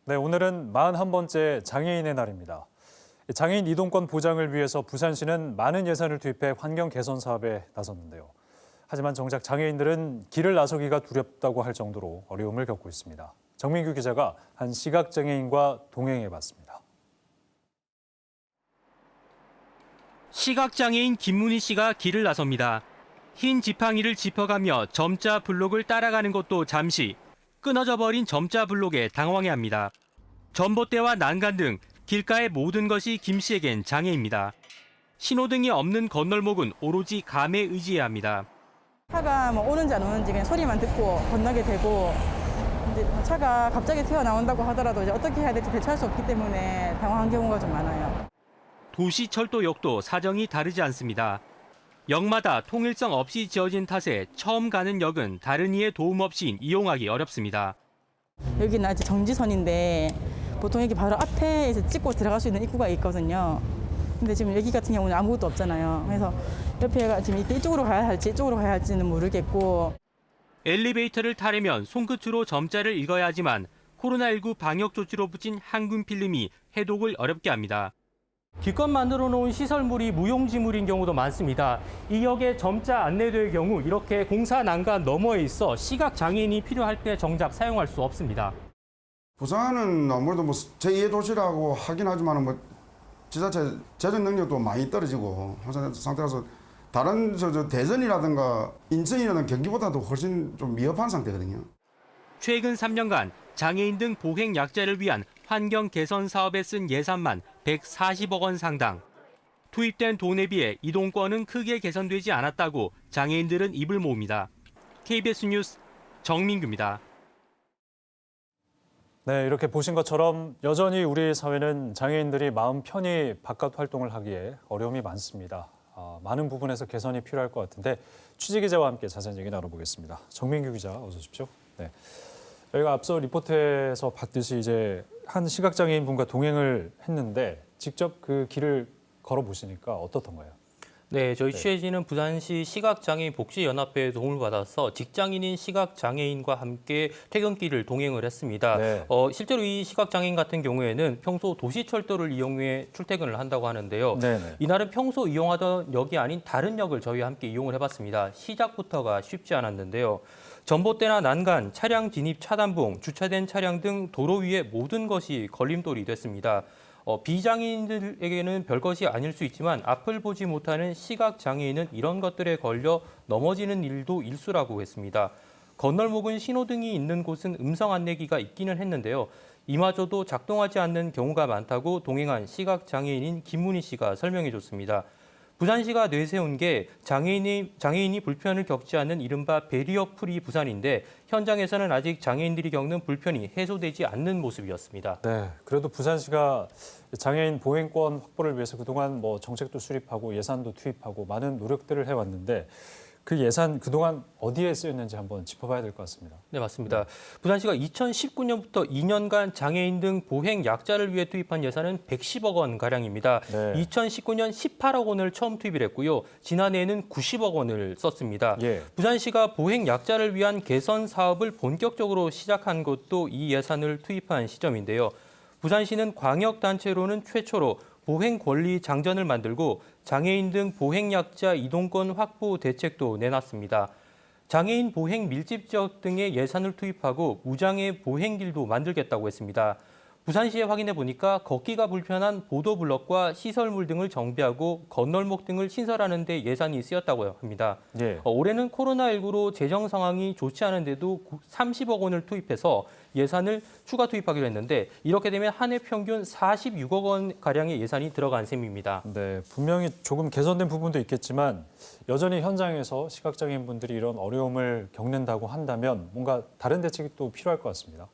네, 오늘은 41번째 장애인의 날입니다. 장애인 이동권 보장을 위해서 부산시는 많은 예산을 투입해 환경 개선 사업에 나섰는데요. 하지만 정작 장애인들은 길을 나서기가 두렵다고 할 정도로 어려움을 겪고 있습니다. 정민규 기자가 한 시각장애인과 동행해봤습니다. 시각장애인 김문희 씨가 길을 나섭니다. 흰 지팡이를 짚어가며 점자 블록을 따라가는 것도 잠시 끊어져 버린 점자 블록에 당황해합니다. 전봇대와 난간 등 길가의 모든 것이 김 씨에겐 장애입니다. 신호등이 없는 건널목은 오로지 감에 의지해야 합니다. 차가 뭐 오는지 안 오는지 그냥 소리만 듣고 건너게 되고, 이제 차가 갑자기 튀어나온다고 하더라도 이제 어떻게 해야 될지 대처할 수 없기 때문에 당황한 경우가 좀 많아요. 도시철도역도 사정이 다르지 않습니다. 역마다 통일성 없이 지어진 탓에 처음 가는 역은 다른 이의 도움 없이 이용하기 어렵습니다. 여기는 아직 정지선인데 보통 여기 바로 앞에 찍고 들어갈 수 있는 입구가 있거든요. 근데 지금 여기 같은 경우는 아무것도 없잖아요. 그래서 옆에가 지금 이쪽으로 가야 할지 이쪽으로 가야 할지는 모르겠고. 엘리베이터를 타려면 손끝으로 점자를 읽어야 하지만 코로나19 방역 조치로 붙인 항균 필름이 해독을 어렵게 합니다. 기껏 만들어 놓은 시설물이 무용지물인 경우도 많습니다. 이 역의 점자 안내도의 경우 이렇게 공사 난간 너머에 있어 시각 장애인이 필요할 때 정작 사용할 수 없습니다. 부산은 아무래도 뭐 제2의 도시라고 하긴 하지만 뭐 지자체 재정 능력도 많이 떨어지고 하는 상태라서 다른 대전이라든가 인천이라든가 경기보다도 훨씬 좀 미흡한 상태거든요. 최근 3년간 장애인 등 보행 약자를 위한 환경 개선 사업에 쓴 예산만 140억 원 상당. 투입된 돈에 비해 이동권은 크게 개선되지 않았다고 장애인들은 입을 모읍니다. KBS 뉴스 정민규입니다. 네, 이렇게 보신 것처럼 여전히 우리 사회는 장애인들이 마음 편히 바깥 활동을 하기에 어려움이 많습니다. 많은 부분에서 개선이 필요할 것 같은데 취재 기자와 함께 자세한 얘기 나눠보겠습니다. 정민규 기자, 어서 오십시오. 네. 저희가 앞서 리포트에서 봤듯이 이제 한 시각장애인 분과 동행을 했는데 직접 그 길을 걸어보시니까 어떻던가요? 네, 저희 취재진은 부산시 시각장애인 복지연합회의 도움을 받아서 직장인인 시각장애인과 함께 퇴근길을 동행을 했습니다. 네. 실제로 이 시각장애인 같은 경우에는 평소 도시철도를 이용해 출퇴근을 한다고 하는데요. 네네. 이날은 평소 이용하던 역이 아닌 다른 역을 저희와 함께 이용을 해봤습니다. 시작부터가 쉽지 않았는데요. 전봇대나 난간, 차량 진입 차단봉, 주차된 차량 등 도로 위의 모든 것이 걸림돌이 됐습니다. 비장애인들에게는 별것이 아닐 수 있지만 앞을 보지 못하는 시각장애인은 이런 것들에 걸려 넘어지는 일도 일수라고 했습니다. 건널목은 신호등이 있는 곳은 음성 안내기가 있기는 했는데요. 이마저도 작동하지 않는 경우가 많다고 동행한 시각장애인인 김문희 씨가 설명해 줬습니다. 부산시가 내세운 게 장애인이 불편을 겪지 않는 이른바 베리어 프리 부산인데 현장에서는 아직 장애인들이 겪는 불편이 해소되지 않는 모습이었습니다. 네, 그래도 부산시가 장애인 보행권 확보를 위해서 그동안 뭐 정책도 수립하고 예산도 투입하고 많은 노력들을 해왔는데 그 예산 그동안 어디에 쓰였는지 한번 짚어봐야 될 것 같습니다. 네, 맞습니다. 부산시가 2019년부터 2년간 장애인 등 보행 약자를 위해 투입한 예산은 110억 원 가량입니다. 네. 2019년 18억 원을 처음 투입을 했고요. 지난해에는 90억 원을 썼습니다. 예. 부산시가 보행 약자를 위한 개선 사업을 본격적으로 시작한 것도 이 예산을 투입한 시점인데요. 부산시는 광역단체로는 최초로 보행 권리 장전을 만들고 장애인 등 보행 약자 이동권 확보 대책도 내놨습니다. 장애인 보행 밀집 지역 등의 예산을 투입하고 무장애 보행길도 만들겠다고 했습니다. 부산시에 확인해 보니까 걷기가 불편한 보도블럭과 시설물 등을 정비하고 건널목 등을 신설하는 데 예산이 쓰였다고 합니다. 예. 올해는 코로나19로 재정 상황이 좋지 않은데도 30억 원을 투입해서 예산을 추가 투입하기로 했는데 이렇게 되면 한 해 평균 46억 원 가량의 예산이 들어간 셈입니다. 네, 분명히 조금 개선된 부분도 있겠지만 여전히 현장에서 시각장애인 분들이 이런 어려움을 겪는다고 한다면 뭔가 다른 대책이 또 필요할 것 같습니다.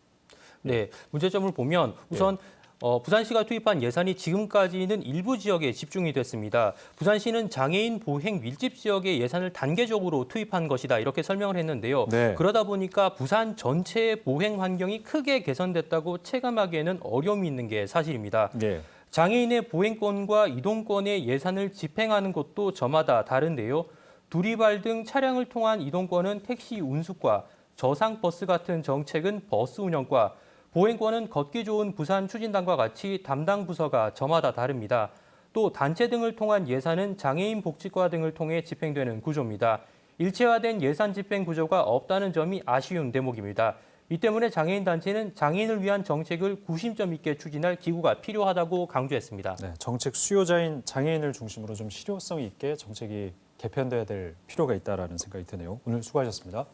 네, 문제점을 보면 우선 부산시가 투입한 예산이 지금까지는 일부 지역에 집중이 됐습니다. 부산시는 장애인 보행 밀집 지역에 예산을 단계적으로 투입한 것이다 이렇게 설명을 했는데요. 네. 그러다 보니까 부산 전체의 보행 환경이 크게 개선됐다고 체감하기에는 어려움이 있는 게 사실입니다. 예. 장애인의 보행권과 이동권의 예산을 집행하는 것도 저마다 다른데요. 두리발 등 차량을 통한 이동권은 택시 운수과 저상버스 같은 정책은 버스 운영과 보행권은 걷기 좋은 부산 추진단과 같이 담당 부서가 저마다 다릅니다. 또 단체 등을 통한 예산은 장애인 복지과 등을 통해 집행되는 구조입니다. 일체화된 예산 집행 구조가 없다는 점이 아쉬운 대목입니다. 이 때문에 장애인 단체는 장애인을 위한 정책을 구심점 있게 추진할 기구가 필요하다고 강조했습니다. 네, 정책 수요자인 장애인을 중심으로 좀 실효성 있게 정책이 개편돼야 될 필요가 있다라는 생각이 드네요. 오늘 수고하셨습니다.